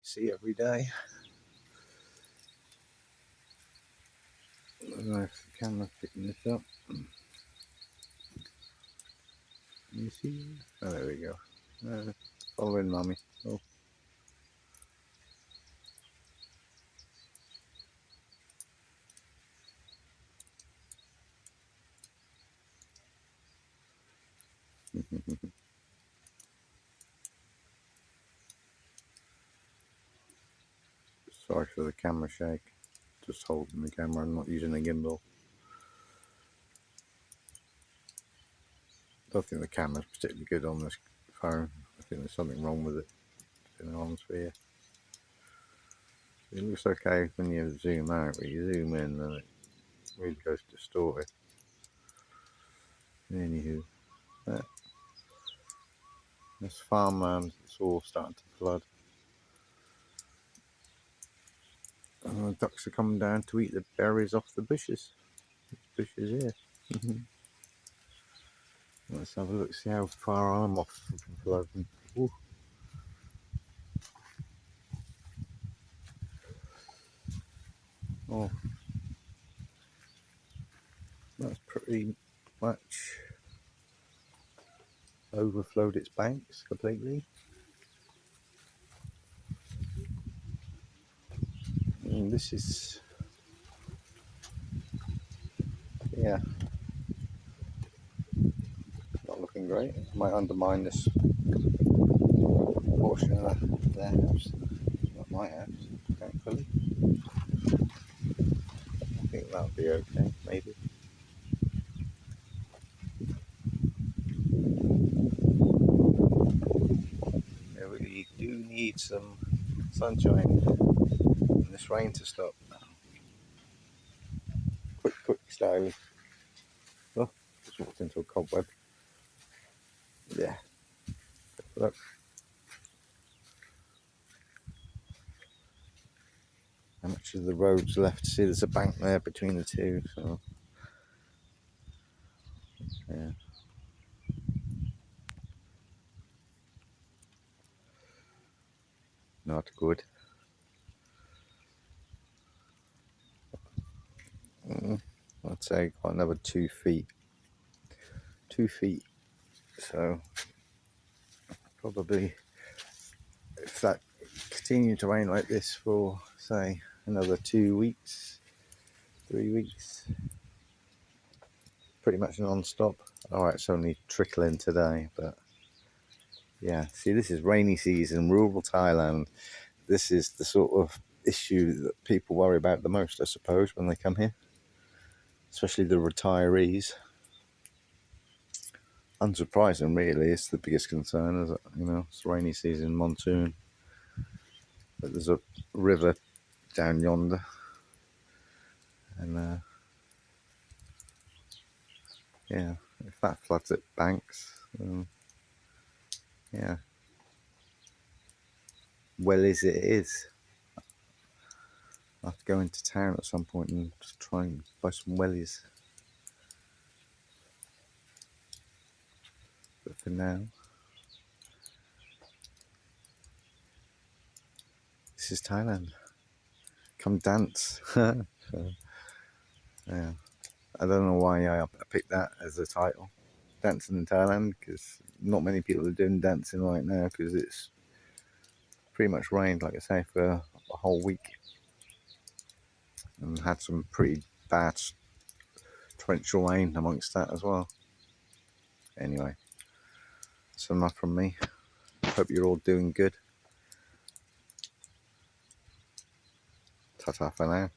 See every day. I don't know if the camera's picking this up. Can you see? Oh, there we go. Following mummy. Oh. Sorry for the camera shake. Just holding the camera and not using the gimbal. I don't think the camera's particularly good on this phone. I think there's something wrong with it, in the honestly. It looks okay when you zoom out, but you zoom in and it really goes distorted. Anywho, this farmland, it's all starting to flood. And the ducks are coming down to eat the berries off the bushes. These bushes here. Let's have a look, see how far I'm off from flooding. Ooh. Oh, that's pretty much overflowed its banks completely. And this is, yeah, not looking great. It might undermine this portion of their house. Not my house, thankfully. I think that'll be okay, maybe. I really do need some sunshine and this rain to stop. Quick style. Oh, just walked into a cobweb. Yeah. Look. How much of the road's left? See, there's a bank there between the two, so yeah. Not good. I'd say got another 2 feet. 2 feet. So probably if that continued to rain like this for say another 2 weeks, 3 weeks, pretty much non-stop. Alright, it's only trickling today, but yeah, see, this is rainy season, rural Thailand. This is the sort of issue that people worry about the most, I suppose, when they come here, especially the retirees. Unsurprising, really. It's the biggest concern, is it? You know, it's rainy season, monsoon, but there's a river down yonder, and yeah, if that floods its banks, yeah, well as it is, I'll have to go into town at some point and just try and buy some wellies. But for now, this is Thailand. Come dance. So, yeah, I don't know why I picked that as a title, dancing in Thailand, because not many people are doing dancing right now because it's pretty much rained, like I say, for a whole week, and had some pretty bad torrential rain amongst that as well. Anyway, that's enough from me. Hope you're all doing good. Ta-ta for now.